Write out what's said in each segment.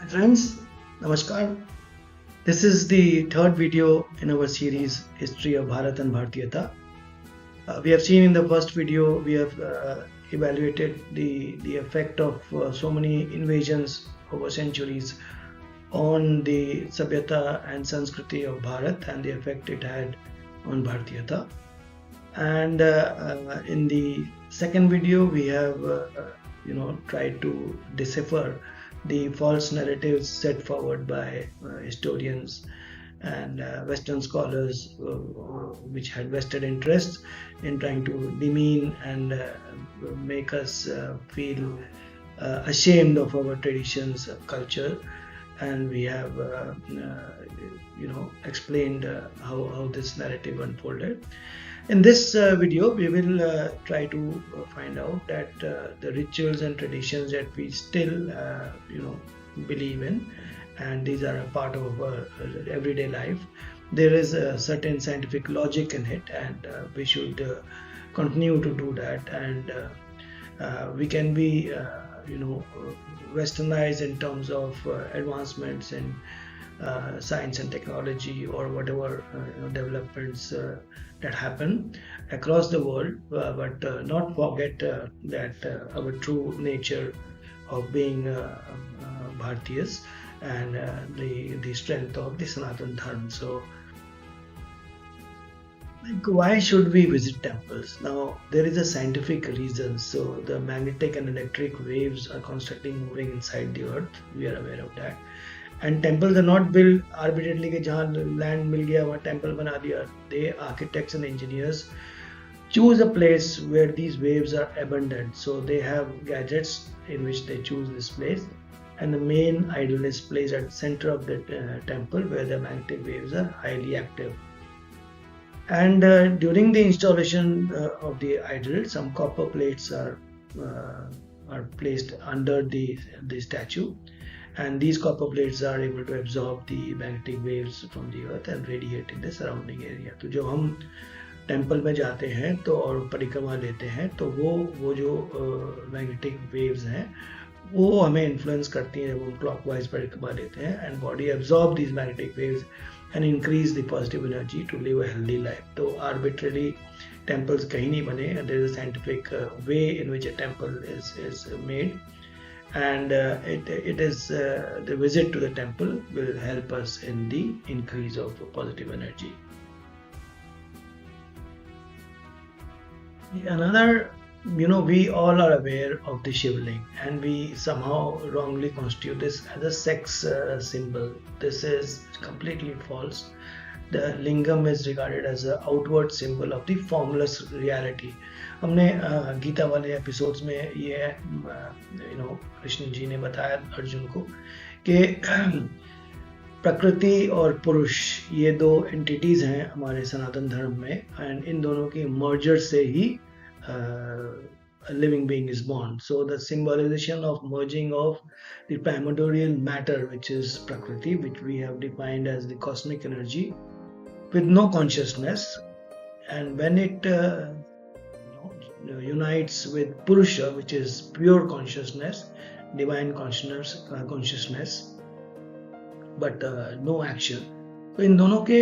Friends, Namaskar. This is the third video in our series History of Bharat and Bhartiyata. We have seen in the first video, we have evaluated the effect of so many invasions over centuries on the Sabhyata and Sanskriti of Bharat and the effect it had on Bhartiyata. And in the second video, we have tried to decipher the false narratives set forward by historians and Western scholars, which had vested interests in trying to demean and make us feel ashamed of our traditions, culture, and we have explained how this narrative unfolded. In this video, we will try to find out that the rituals and traditions that we still believe in, and these are a part of our everyday life. There is a certain scientific logic in it, and we should continue to do that. And we can be westernized in terms of advancements in science and technology or whatever developments that happen across the world, but not forget that our true nature of being Bhartiyas and the strength of the Sanatan Dharma. So, why should we visit temples? Now, there is a scientific reason. So, the magnetic and electric waves are constantly moving inside the earth. We are aware of that. And temples are not built arbitrarily कि जहाँ land मिल गया वहाँ temple बना दिया. They, architects and engineers, choose a place where these waves are abundant. So they have gadgets in which they choose this place, and the main idol is placed at the center of the temple where the magnetic waves are highly active. And during the installation of the idol, some copper plates are placed under the statue, and these copper plates are able to absorb the magnetic waves from the earth and radiate in the surrounding area. तो जो हम temple में जाते हैं तो और परिक्रमा लेते हैं तो वो जो मैग्नेटिक वेव्स हैं वो हमें इन्फ्लुएंस करती हैं जब हम क्लॉकवाइज परिक्रमा लेते हैं, and body absorb these magnetic waves and increase the positive energy to live a healthy life. तो आर्बिट्रली टेम्पल्स कहीं नहीं बने. There is a scientific way in which a temple is made, and it is the visit to the temple will help us in the increase of positive energy. Another, we all are aware of the Shivling, and we somehow wrongly constitute this as a sex symbol. This is completely false. The lingam is regarded as an outward symbol of the formless reality. हमने गीता वाले episodes में ये कृष्ण जी ने बताया अर्जुन को कि प्रकृति और पुरुष ये दो एंटिटीज हैं हमारे सनातन धर्म में, एंड इन दोनों की मर्जर से ही living being is born. So the symbolization of merging of the primordial matter, which is Prakriti, which we have defined as the cosmic energy with no consciousness, and when it unites with Purusha, which is pure consciousness, divine consciousness, but no action. तो इन दोनों के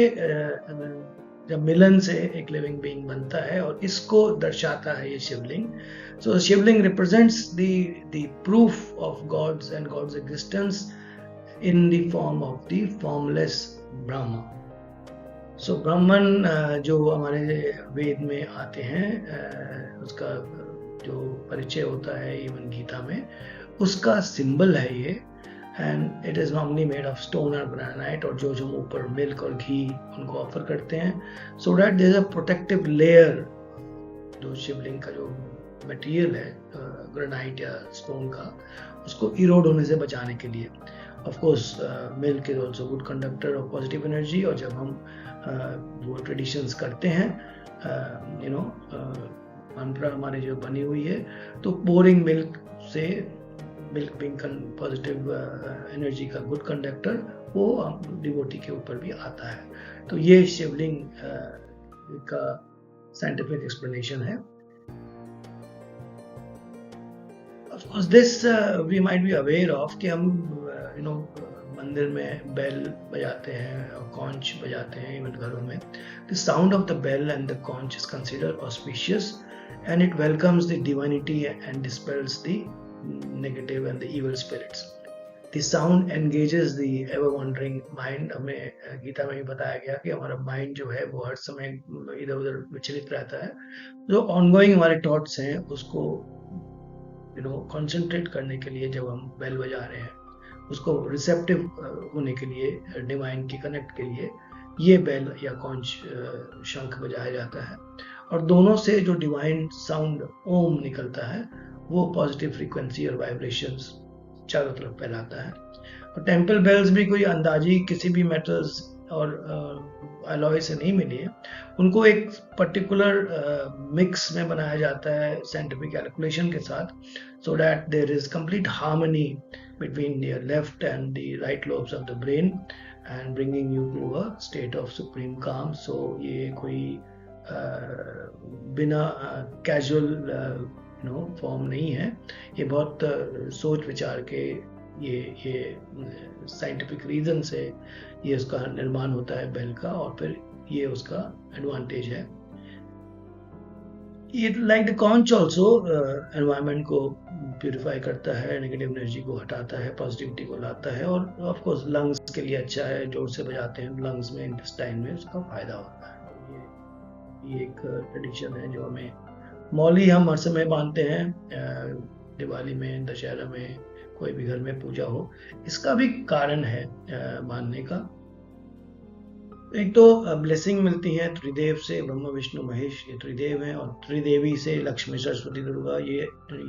जब मिलन से एक living being बनता है और इसको दर्शाता है ये Shivling. So Shivling represents the proof of God's and God's existence in the form of the formless Brahm. So ब्राह्मण जो हमारे वेद में आते हैं उसका जो परिचय होता है इवन गीता में, उसका सिंबल है ये, and it is normally made of stone और ग्रेनाइट, और जो हम ऊपर मिल्क और घी उनको ऑफर करते हैं so that there is a protective layer. जो शिवलिंग का जो मटेरियल है ग्रेनाइट या स्टोन का, उसको इरोड होने से बचाने के लिए. Of course milk is also good conductor of positive energy, और जब हम वो ट्रेडिशंस करते हैं परंपरा हमारी जो बनी हुई है, तो पोरिंग मिल्क से मिल्क बिंग पॉजिटिव एनर्जी का गुड कंडक्टर वो डिवोटी के ऊपर भी आता है. तो ये शिवलिंग का साइंटिफिक एक्सप्लेनेशन है. Of course, this we might be aware of कि हम मंदिर में बेल बजाते हैं और कॉन्च बजाते हैं इवन घरों में. The sound of the bell and the conch is considered auspicious and it welcomes the divinity and dispels the negative and the evil spirits. The sound engages the ever wandering mind. हमें गीता में भी बताया गया कि हमारा mind जो है वो हर समय इधर उधर विचलित रहता है. जो ऑनगोइंग हमारे थॉट्स हैं उसको कंसंट्रेट करने के लिए जब हम बेल बजा रहे हैं, उसको रिसेप्टिव होने के लिए, डिवाइन की कनेक्ट के लिए ये बेल या कॉन्च शंख बजाया जाता है. और दोनों से जो डिवाइन साउंड ओम निकलता है वो पॉजिटिव फ्रीक्वेंसी और वाइब्रेशंस चारों तरफ फैलाता है. और टेम्पल बेल्स भी कोई अंदाजी किसी भी मेटल्स और अलॉय से नहीं मिली है. उनको एक पर्टिकुलर मिक्स में बनाया जाता है साइंटिफिक कैलकुलेशन के साथ, so that there is complete harmony between the left and the right lobes of the brain and bringing you to a state of supreme calm. So ये कोई बिना कैजुअल फॉर्म नहीं है. ये बहुत सोच विचार के ये साइंटिफिक रीजन से ये उसका निर्माण होता है बेल का, और फिर ये उसका एडवांटेज है. ये like the conch also environment को प्यूरिफाई करता है, नेगेटिव एनर्जी को हटाता है, पॉजिटिविटी को लाता है, और ऑफ कोर्स लंग्स के लिए अच्छा है. जोर से बजाते हैं लंग्स में, इंटेस्टाइन में उसका फायदा होता है. ये एक ट्रेडिशन है जो हमें मौली हम हर समय मानते हैं. दिवाली में, दशहरा में, कोई भी घर में पूजा हो, इसका भी कारण है मानने का. एक तो ब्लेसिंग मिलती है त्रिदेव से, ब्रह्मा विष्णु महेश ये त्रिदेव हैं, और त्रिदेवी से लक्ष्मी सरस्वती दुर्गा,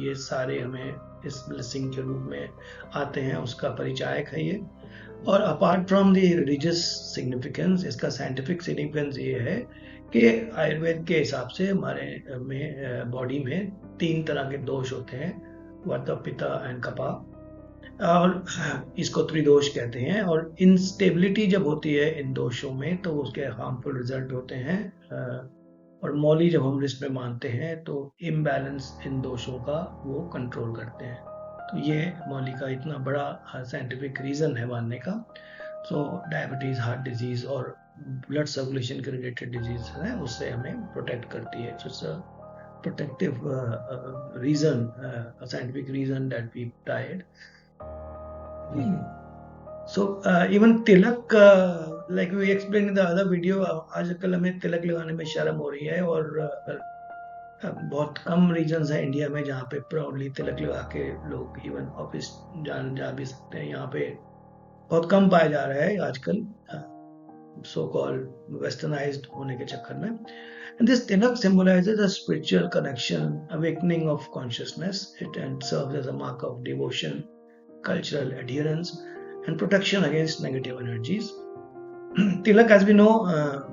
ये सारे हमें इस ब्लेसिंग के रूप में आते हैं, उसका परिचायक है ये. और apart from the religious significance, इसका साइंटिफिक सिग्निफिकेंस ये है कि आयुर्वेद के हिसाब से हमारे में बॉडी में 3 तरह के दोष होते हैं, वात, पित्त एंड कफा, और इसको त्रिदोष कहते हैं. और इंस्टेबिलिटी जब होती है इन दोषों में तो उसके हार्मफुल रिजल्ट होते हैं. और मौली जब हम लिस्ट में मानते हैं तो इम्बैलेंस इन दोषों का वो कंट्रोल करते हैं. तो ये मौली का इतना बड़ा साइंटिफिक रीजन है मानने का. सो डायबिटीज, हार्ट डिजीज और ब्लड सर्कुलेशन के रिलेटेड डिजीज है, उससे हमें प्रोटेक्ट करती है. So it's a protective reason, a scientific reason that we died. So even tilak, like we explained in the other video, आजकल हमें तिलक लगाने में शर्म हो रही है, और बहुत कम रीजन्स हैं इंडिया में जहाँ पे प्राउडली तिलक लगा के लोग इवन ऑफिस जा भी सकते हैं. यहाँ पे बहुत कम पाया जा रहा है आजकल, सो कॉल्ड वेस्टर्नाइज्ड होने के चक्कर में. And this tilak symbolizes a spiritual connection, awakening of consciousness. It serves as a mark of devotion, cultural adherence, and protection against negative energies. Tilak, as we know,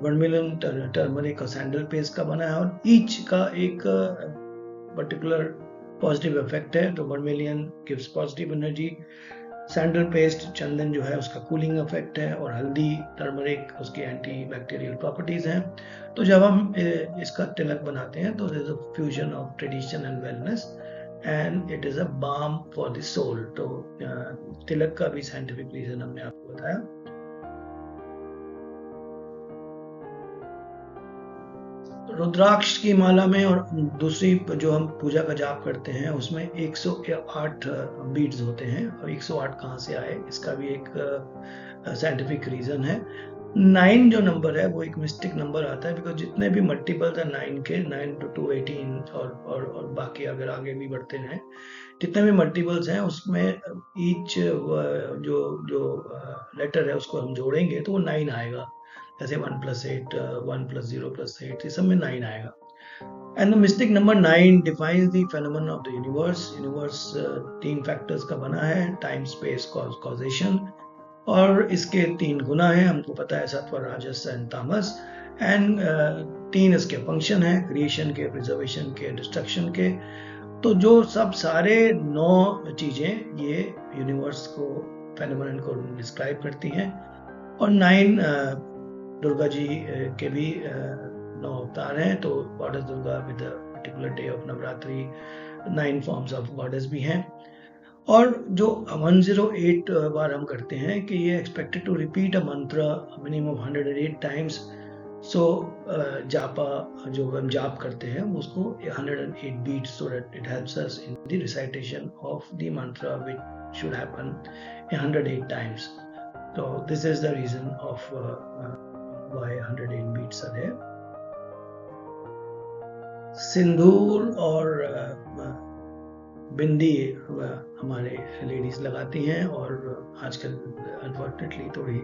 vermilion, turmeric और sandal paste का बना है, और each का एक particular positive effect है. तो vermilion gives positive energy, sandal paste, चंदन जो है उसका कूलिंग इफेक्ट है, और हल्दी, टर्मरिक उसकी एंटी बैक्टीरियल प्रॉपर्टीज हैं. तो जब हम इसका तिलक बनाते हैं तो there is a fusion of tradition and wellness, and it is a balm for the soul. तो तिलक का भी साइंटिफिक रीजन हमने आपको बताया. रुद्राक्ष की माला में और दूसरी जो हम पूजा का जाप करते हैं उसमें 108 बीड्स होते हैं, और 108 कहाँ से आए इसका भी एक साइंटिफिक रीजन है. 9 जो नंबर है वो एक मिस्टिक नंबर आता है, बिकॉज जितने भी मल्टीपल्स हैं 9 के, 9 to 218 और बाकी अगर आगे भी बढ़ते हैं जितने भी मल्टीपल्स हैं उसमें ईच जो लेटर है उसको हम जोड़ेंगे तो वो 9 आएगा. जैसे 1 + 8, 1 + 0 + 8, ये सब में 9 आएगा. And the mystic number 9 defines the phenomenon of the universe. Universe 3 factors का बना है, टाइम, स्पेस, कॉजेशन, और इसके 3 गुना है, हमको पता है, सत्व, राजस एंड तामस. एंड 3 इसके फंक्शन है, क्रिएशन के, प्रिजर्वेशन के, डिस्ट्रक्शन के. तो जो सब सारे 9 चीजें ये यूनिवर्स को, फेनोमेनन को डिस्क्राइब करती हैं. और 9 दुर्गा जी के भी 9 अवतार हैं. तो goddess Durga with particular day of Navratri, 9 forms of goddess भी हैं. और जो 108 बार हम करते हैं कि ये एक्सपेक्टेड टू रिपीट अ मंत्र मिनिमम 108 टाइम्स। सो जापा जो हम जाप करते हैं उसको 108 beats, so that it helps us in the recitation of the mantra which should happen 108 times. So this is the reason of why 108 beats are there. सिंदूर और बिंदी हमारे लेडीज लगाती हैं, और आजकल अनफॉर्चुनेटली थोड़ी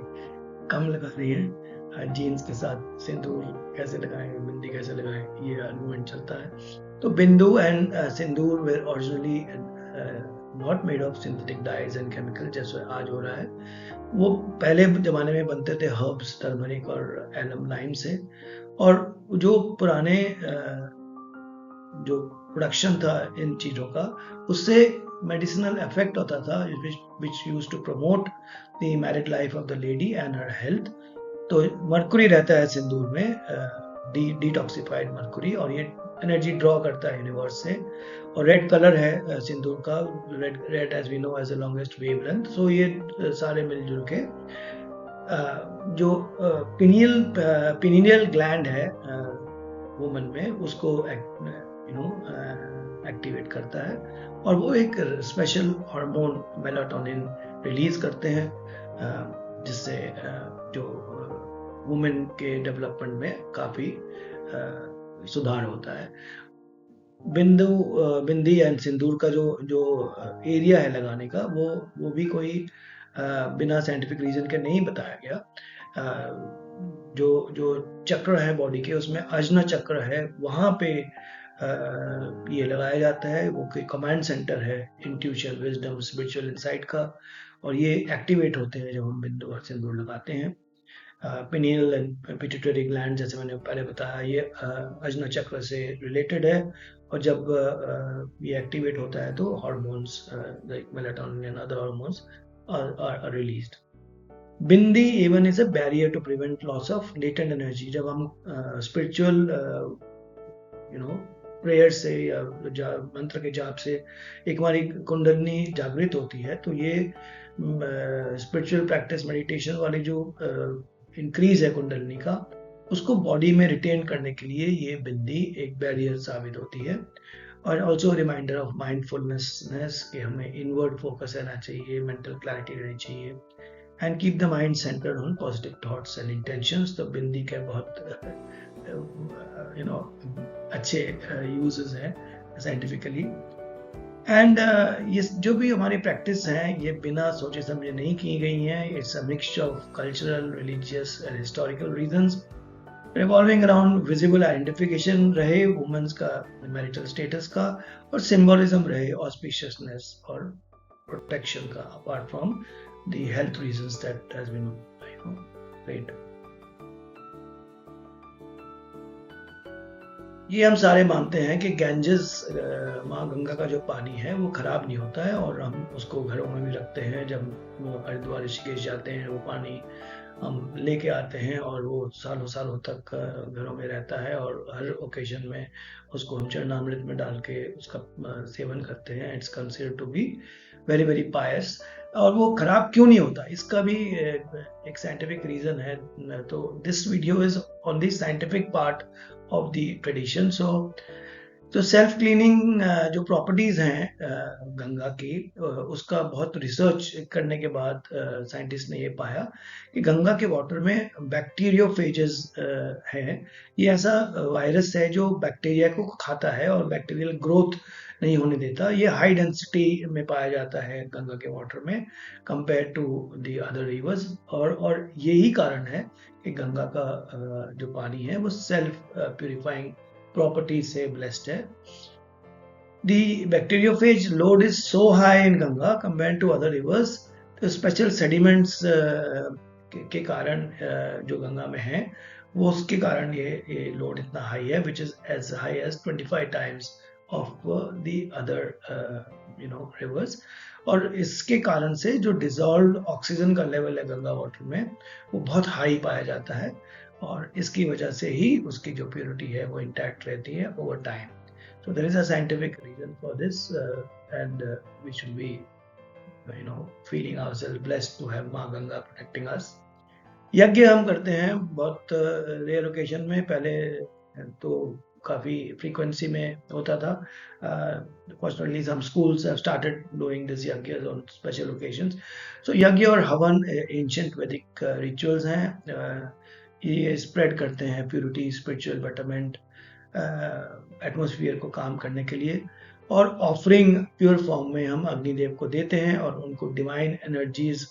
कम लगा रही हैं। जीन्स के साथ सिंदूर कैसे लगाएं, बिंदी कैसे लगाएं, ये आर्गुमेंट चलता है। तो bindu and sindoor were originally not made of synthetic dyes and chemical जैसे आज हो रहा है। वो पहले जमाने में बनते थे हर्ब्स, टर्मरिक और एलम लाइम से। और जो पुराने जो प्रोडक्शन था इन चीज़ों का, उससे मेडिसिनल इफेक्ट होता था which use to promote the married life of the lady and her health. तो मरकुरी रहता है सिंदूर में, डिटॉक्सिफाइड मरकुरी, और ये एनर्जी ड्रॉ करता है यूनिवर्स से। और रेड कलर है सिंदूर का, red as we know as the longest wavelength. So ये सारे मिलजुल के जो पिनियल ग्लैंड है वुमन में, उसको एक्टिवेट करता है, और वो एक स्पेशल हार्मोन मेलाटोनिन रिलीज करते हैं, जिससे जो वुमेन के डेवलपमेंट में काफी सुधार होता है। बिंदी एंड सिंदूर का जो एरिया है लगाने का, वो भी कोई बिना साइंटिफिक रीजन के नहीं बताया गया। जो चक्र है बॉडी के, उसमें अजना चक्र है, वहां पे ये लगाया जाता है। वो कोई कमांड सेंटर है इंट्यूशन, विजडम, स्पिरिचुअल इनसाइट का, और ये एक्टिवेट होते हैं जब हम बिंदु और सिंदूर लगाते हैं। पिनियल एंड पिट्यूटरी ग्लैंड, जैसे मैंने पहले बताया, ये अजना चक्र से रिलेटेड है, और जब ये एक्टिवेट होता है तो hormones like melatonin and other hormones are released. Bindi even is a barrier to prevent loss of latent energy. जब हम spiritual प्रेयर से या मंत्र के जाप से एक हमारी कुंडलिनी जागृत होती है, तो ये स्पिरिचुअल प्रैक्टिस मेडिटेशन वाली जो इंक्रीज है कुंडलिनी का, उसको बॉडी में रिटेन करने के लिए ये बिंदी एक बैरियर साबित होती है। और ऑल्सो रिमाइंडर ऑफ माइंडफुलनेस कि हमें इनवर्ड फोकस रहना चाहिए, मेंटल क्लैरिटी रहनी चाहिए, and keep the mind centred on positive thoughts and intentions. तो बिंदी के बहुत अच्छे यूजेस हैं साइंटिफिकली। एंड ये जो भी हमारी प्रैक्टिस हैं, ये बिना सोचे समझे नहीं की गई हैं। It's a mixture of cultural, religious and historical reasons, revolving around visible identification रहे वुमेन्स का मैरिटल स्टेटस का, और सिंबोलिज्म रहे ऑस्पिशियसनेस और प्रोटेक्शन का, apart from the health reasons that has been right. ये हम सारे मानते हैं कि गैंजेस, माँ गंगा का जो पानी है वो खराब नहीं होता है, और हम उसको घरों में भी रखते हैं। जब हरिद्वार ऋषिकेश जाते हैं, वो पानी हम लेके आते हैं, और वो सालों सालों तक घरों में रहता है, और हर ओकेजन में उसको हम चरणामृत में डाल के उसका सेवन करते हैं। It's considered to be very very pious. और वो खराब क्यों नहीं होता, इसका भी एक साइंटिफिक रीजन है। तो this video is on the scientific part of the tradition. तो सेल्फ क्लीनिंग जो प्रॉपर्टीज हैं गंगा की, उसका बहुत रिसर्च करने के बाद साइंटिस्ट ने ये पाया कि गंगा के वाटर में बैक्टीरियोफेजेस हैं। ये ऐसा वायरस है जो बैक्टीरिया को खाता है और बैक्टीरियल ग्रोथ नहीं होने देता। ये हाई डेंसिटी में पाया जाता है गंगा के वाटर में compare to the other rivers, और यही कारण है कि गंगा का जो पानी है वो सेल्फ प्यूरिफाइंग प्रॉपर्टी से ब्लेस्ड है। The bacteriophage load is so high in Ganga compared to other rivers. तो स्पेशल सेडिमेंट्स के कारण जो गंगा में है, वो उसके कारण ये लोड इतना हाई है, which is as high as 25 times of the other rivers. और इसके कारण से जो डिजॉल्व ऑक्सीजन का लेवल है गंगा वाटर में, वो बहुत हाई पाया जाता है, और इसकी वजह से ही उसकी जो प्योरिटी है वो इंटैक्ट रहती है over time. So there is a scientific reason for this, and we should be feeling ourselves blessed to have माँ गंगा protecting us. यज्ञ हम करते हैं बहुत रेयर ओकेजन में, पहले तो काफ़ी फ्रीक्वेंसी में होता था. Fortunately some schools have started doing this yagna on special occasions. So yagna और हवन एंशिएंट वैदिक रिचुअल्स हैं. ये स्प्रेड करते हैं प्योरिटी, स्पिरिचुअल बेटरमेंट, एटमॉस्फेयर को काम करने के लिए. और ऑफरिंग प्योर फॉर्म में हम अग्निदेव को देते हैं और उनको डिवाइन एनर्जीज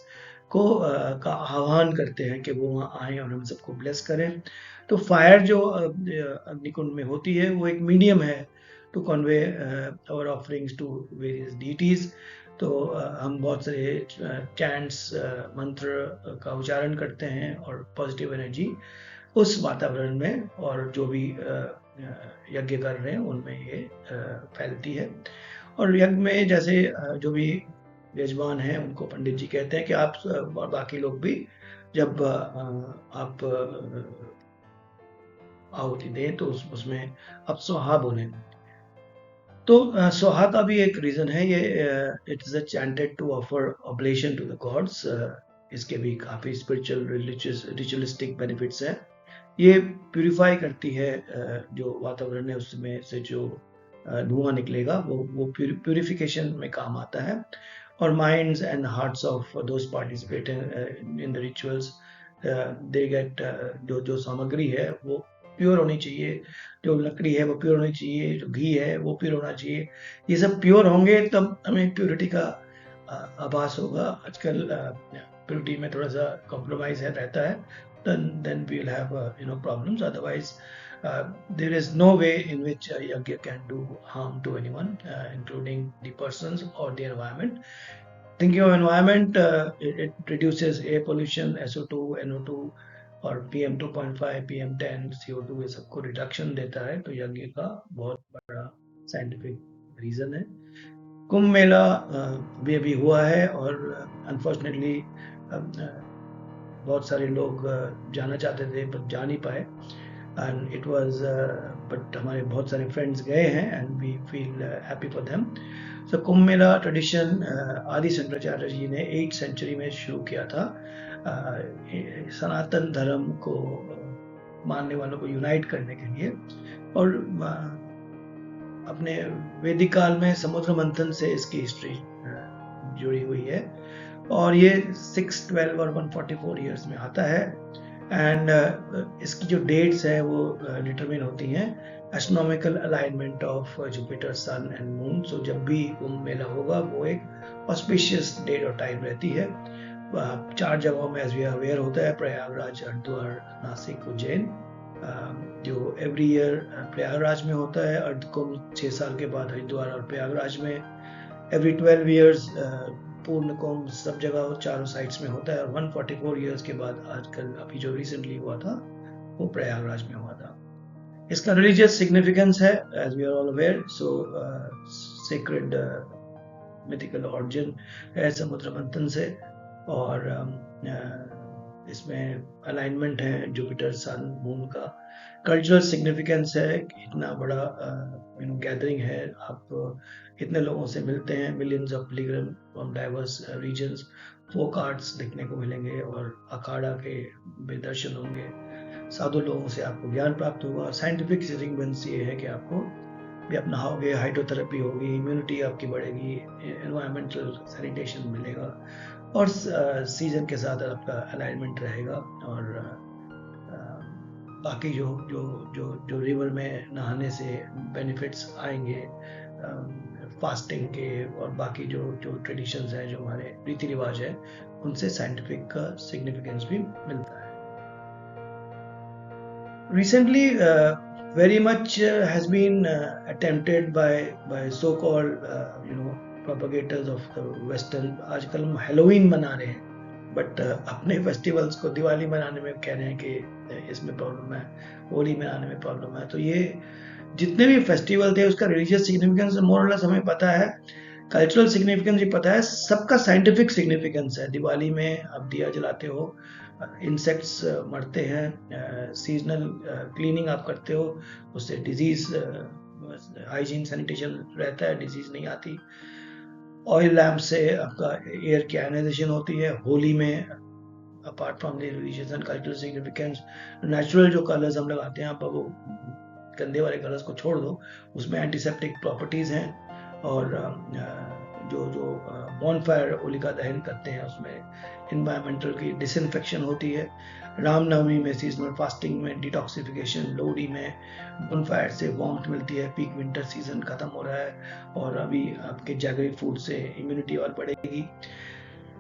को का आह्वान करते हैं कि वो वहाँ आए और हम सबको ब्लेस करें. तो फायर जो अग्निकुंड में होती है वो एक मीडियम है to convey our offerings to various deities. तो हम बहुत सारे चैंट्स, मंत्र का उच्चारण करते हैं और पॉजिटिव एनर्जी उस वातावरण में और जो भी यज्ञ कर रहे हैं उनमें ये फैलती है. और यज्ञ में जैसे जो भी यजमान हैं उनको पंडित जी कहते हैं कि आप और बाकी लोग भी जब आप आहुति दें तो उसमें आप स्वाहा बोलें. तो स्वाहा का भी एक रीजन है. ये it is chanted to offer oblation to the gods. इसके भी काफी स्पिरिचुअल रिचुअलिस्टिक बेनिफिट्स हैं. ये प्यूरिफाई करती है जो वातावरण है उसमें से जो धुआं निकलेगा वो प्यूरिफिकेशन में काम आता है. और minds and hearts of those participating in the rituals, they get जो सामग्री है वो प्योर होनी चाहिए, जो लकड़ी है वो प्योर होनी चाहिए, जो घी है वो प्योर होना चाहिए. ये सब प्योर होंगे तब हमें प्योरिटी का आभास होगा. आजकल प्योरिटी में थोड़ा सा कॉम्प्रोमाइज रहता है. then we will have problems. Otherwise there is no way in which a yajna can do harm to anyone, including the persons or the environment. Thinking of environment, it reduces air pollution, SO2, NO2 और PM 2.5, PM10, CO2 ये सबको reduction देता है. तो यज्ञ का बहुत बड़ा साइंटिफिक रीजन है. कुंभ मेला भी अभी हुआ है और अनफॉर्चुनेटली बहुत सारे लोग जाना चाहते थे पर जा नहीं पाए. एंड इट वाज बट हमारे बहुत सारे फ्रेंड्स गए हैं and we feel happy for them. So Kumbh Mela tradition Adi Shankaracharya जी ने 8th सेंचुरी में शुरू किया था. सनातन धर्म को मानने वालों को यूनाइट करने के लिए. और अपने वैदिक काल में समुद्र मंथन से इसकी हिस्ट्री जुड़ी हुई है और ये 6, 12 और 144 ईयर्स में आता है. एंड इसकी जो डेट्स हैं वो डिटरमिन होती हैं astronomical alignment of Jupiter, sun and moon. So जब भी कुंभ मेला होगा वो एक ऑस्पिशियस डेट और टाइम रहती है. 4 जगहों में एज वी आर अवेयर होता है, प्रयागराज, हरिद्वार, नासिक, उज्जैन. जो एवरी ईयर प्रयागराज में होता है. अर्ध कुंभ 6 साल के बाद हरिद्वार और प्रयागराज में. एवरी 12 ईयर्स पूर्ण कुंभ सब जगह चारों साइड्स में होता है. और 144 ईयर्स के बाद आजकल अभी जो रिसेंटली हुआ था वो प्रयागराज में हुआ था. इसका रिलीजियस सिग्निफिकेंस है as we are all aware. So sacred mythical origin है समुद्र मंथन से. और इसमें अलाइनमेंट है जुपिटर, सन, मून का. कल्चरल सिग्निफिकेंस है, इतना बड़ा गैदरिंग है, आप इतने लोगों से मिलते हैं. Millions of pilgrim from diverse regions. Folk arts देखने को मिलेंगे और अखाड़ा के दर्शन होंगे. साधु लोगों से आपको ज्ञान प्राप्त होगा. साइंटिफिक सिग्निफिकेंस ये है कि आपको भी आप नहाओगे, हाइड्रोथेरेपी होगी, इम्यूनिटी आपकी बढ़ेगी, एनवायरमेंटल सैनिटेशन मिलेगा और सीजन के साथ आपका अलाइनमेंट रहेगा. और बाकी जो रिवर में नहाने से बेनिफिट्स आएंगे, फास्टिंग के और बाकी जो ट्रेडिशंस हैं, जो हमारे रीति रिवाज है, उनसे साइंटिफिक का सिग्निफिकेंस भी मिलता है. Recently very much has been attempted by so-called propagators of the western. आजकल हम हेलोवीन मना रहे हैं बट अपने फेस्टिवल्स को दिवाली मनाने में कह रहे हैं कि इसमें प्रॉब्लम है, होली मनाने में प्रॉब्लम है. तो ये जितने भी फेस्टिवल थे उसका रिलीजियस सिग्निफिकेंस मोर और लेस हमें पता है, कल्चरल सिग्निफिकेंस भी पता है, सबका साइंटिफिक सिग्निफिकेंस है. दिवाली में आप दिया जलाते हो, इंसेक्ट्स मरते हैं, सीजनल क्लीनिंग आप करते हो, उससे डिजीज, हाइजीन, सैनिटेशन रहता है, डिजीज नहीं आती. ऑयल लैम्प से आपका एयर की आयनाइजेशन होती है। होली में apart from the religious and cultural significance, natural जो कलर्स हम लगाते हैं, आप वो गंदे वाले कलर्स को छोड़ दो, उसमें एंटीसेप्टिक प्रॉपर्टीज हैं। और जो जो बॉनफायर होलिका दहन करते हैं उसमें इन्वायरमेंटल की डिसइंफेक्शन होती है। रामनवमी में सीजनल फास्टिंग में डिटॉक्सिफिकेशन, लोहड़ी में बॉनफायर से वार्मथ मिलती है, पीक विंटर सीजन खत्म हो रहा है और अभी आपके जैगरी फूड से इम्यूनिटी और बढ़ेगी।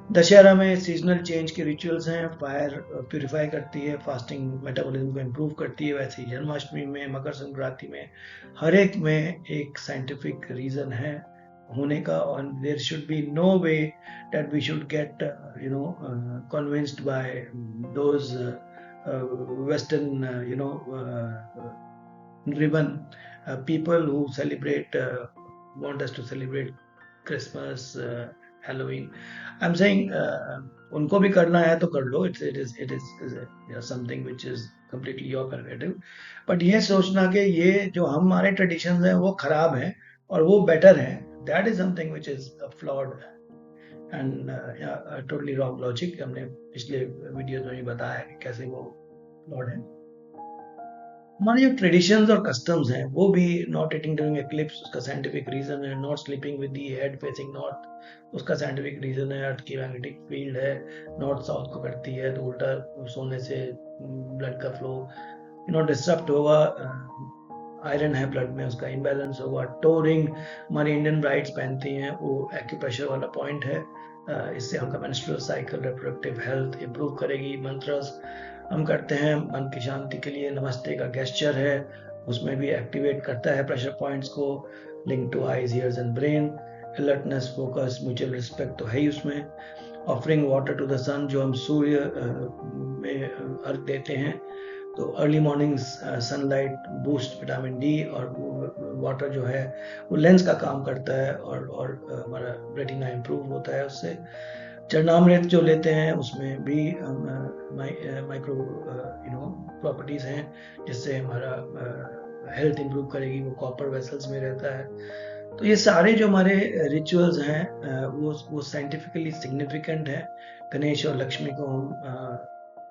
दशहरा में सीजनल चेंज के रिचुअल्स हैं, फायर प्यूरिफाई करती है, फास्टिंग मेटाबॉलिज्म को इम्प्रूव करती है। वैसे ही जन्माष्टमी में, मकर संक्रांति में, हर एक में एक साइंटिफिक रीजन है होने का। और there should be no way that we should get convinced by those western driven people who celebrate want us to celebrate Christmas, Halloween. I'm saying उनको भी करना है तो कर लो, it is something which is completely your prerogative. But ये सोचना कि ये जो हमारे traditions हैं वो खराब हैं और वो better हैं, that is something which is flawed and totally wrong logic. हमने पिछले वीडियो में भी बताया कि कैसे वो flawed है। हमारे जो ट्रेडिशंस और कस्टम्स हैं वो भी नॉट ईटिंग ड्यूरिंग एक्लिप्स, उसका साइंटिफिक रीजन है। Not sleeping with the head facing north, उसका साइंटिफिक रीजन है। अर्थ की मैग्नेटिक फील्ड है, नॉर्थ साउथ को करती है, तो उल्टा सोने से ब्लड का फ्लो डिस्टर्ब होगा, आयरन है ब्लड में, उसका इम्बैलेंस होगा। टोरिंग हमारी इंडियन ब्राइड्स पहनती हैं, वो एक्यूप्रेशर वाला पॉइंट है, इससे हमका menstrual cycle, reproductive health improve करेगी। मंत्रस हम करते हैं मन की शांति के लिए, नमस्ते का गेस्चर है, उसमें भी एक्टिवेट करता है प्रेशर पॉइंट्स को। Link two eyes, years and brain, alertness, focus, mutual respect तो है ही उसमें। ऑफरिंग वाटर टू द सन, जो हम सूर्य में अर्घ देते हैं, तो early morning sunlight boost vitamin D, और वाटर जो है वो लेंस का काम करता है और हमारा रेटिना इंप्रूव होता है उससे। चरणामृत जो लेते हैं उसमें भी माइक्रो प्रॉपर्टीज हैं जिससे हमारा हेल्थ इंप्रूव करेगी, वो कॉपर वेसल्स में रहता है। तो ये सारे जो हमारे रिचुअल्स हैं वो साइंटिफिकली सिग्निफिकेंट है। गणेश और लक्ष्मी को हम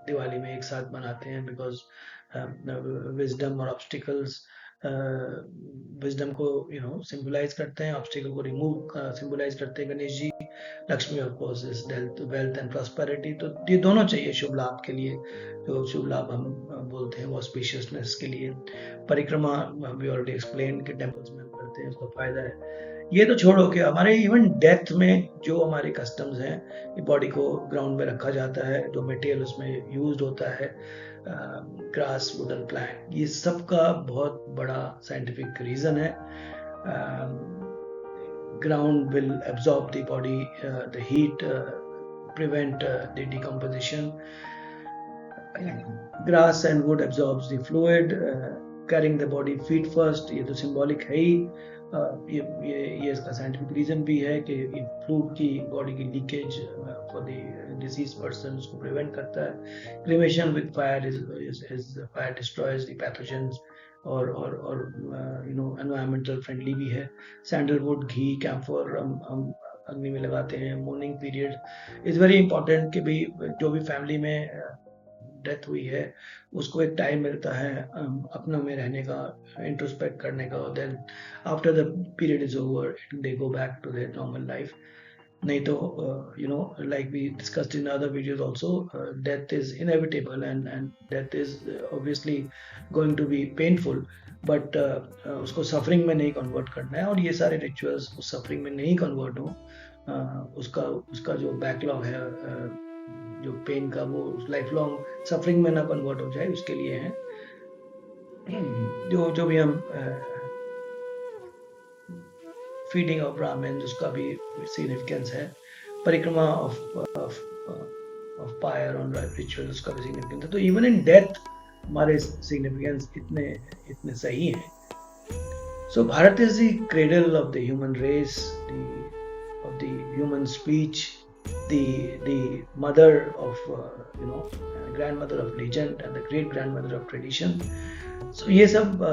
दिवाली में एक साथ मनाते हैं बिकॉज विजडम और ऑब्स्टिकल्स, विजडम को सिंबलाइज करते हैं, ऑब्स्टिकल को रिमूव सिंबलाइज करते हैं Ganesh ji. Lakshmi of course is wealth and prosperity. तो ये दोनों चाहिए शुभ लाभ के लिए, जो शुभ लाभ हम बोलते हैं वो ऑस्पिशियसनेस के लिए। परिक्रमा वी ऑलरेडी एक्सप्लेन कि टेम्पल्स में हम करते हैं, उसका फायदा है। ये तो छोड़ो कि हमारे इवन डेथ में जो हमारे कस्टम्स हैं, बॉडी को ग्राउंड में रखा जाता है, जो मटेरियल उसमें यूज्ड होता है, ग्रास, वुडन प्लैंक, ये सब का बहुत बड़ा साइंटिफिक रीजन है। Ground will absorb the body the heat, prevent the decomposition. Grass and would absorbs the fluid, carrying the body feet first, ये तो सिंबॉलिक है ही। ये इसका साइंटिफिक रीजन भी है कि फ्लूइड की बॉडी की leakage for the disease person को प्रिवेंट करता है। Cremation with fire is fire destroys the pathogens और एनवायरमेंटल फ्रेंडली भी है। सैंडलवुड, घी, कैम्फर हम अग्नि में लगाते हैं। Morning period is very important कि भाई जो भी फैमिली में डेथ हुई है उसको एक टाइम मिलता है अपनों में रहने का, इंट्रोस्पेक्ट करने का। Then after the period is over they go back to their normal life. नहीं तो like we discussed in other videos also, death is inevitable and death is obviously going to be painful, but उसको suffering में नहीं convert करना है। और ये सारे रिचुअल्स उस सफरिंग में नहीं कन्वर्ट हो, उसका जो बैकलॉग है जो पेन का, वो लाइफ लॉन्ग सफरिंग में ना कन्वर्ट हो जाए, उसके लिए है। जो भी हम फीडिंग ऑफ ब्राह्मण, उसका भी सिग्निफिकेंस है। परिक्रमा ऑफ फायर ऑन रिचुअल, उसका भी सिग्निफिकेंस है। तो इवन इन डेथ हमारे सिग्निफिकेंस इतने सही हैं। So Bharat is the cradle of the human race, of the human speech, the mother of grandmother of legend and the great grandmother of tradition. So ये सब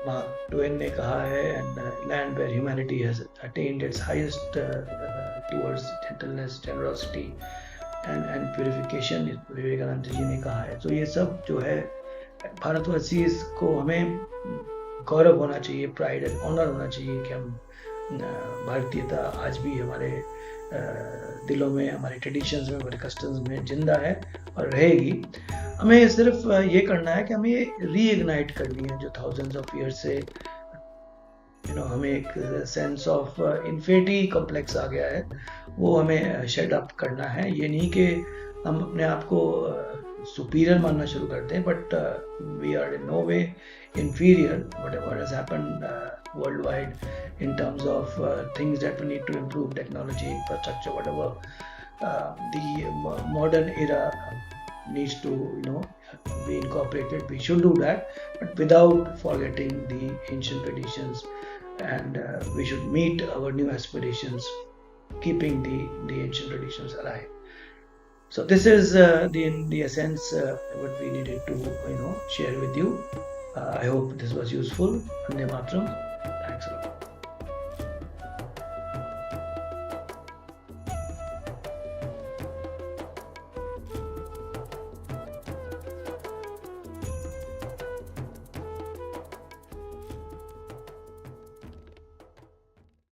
Mark Twain ने कहा है, and land where humanity has attained its highest towards gentleness, generosity and purification, Vivekananda ji ने कहा है. तो ये सब जो है भारतवासी, इसको हमें गौरव होना चाहिए, प्राइड एंड ऑनर होना चाहिए कि हम भारतीयता आज भी हमारे दिलों में, हमारे ट्रेडिशंस में, हमारे कस्टम्स में जिंदा है और रहेगी. हमें सिर्फ ये करना है कि हमें ये रीइग्नाइट करनी है जो थाउजेंड्स ऑफ ईयर से हमें एक सेंस ऑफ इन्फिनिटी कॉम्प्लेक्स आ गया है, वो हमें शेड अप करना है. ये नहीं कि हम अपने आप को सुपीरियर मानना शुरू करते हैं, but we are in no way inferior. Whatever has happened worldwide in terms of things that we need to improve, technology, infrastructure, whatever, the modern era needs to be incorporated. We should do that, but without forgetting the ancient traditions, and we should meet our new aspirations, keeping the ancient traditions alive. So this is the essence what we needed to share with you. I hope this was useful. Vande Mataram. Thanks a lot.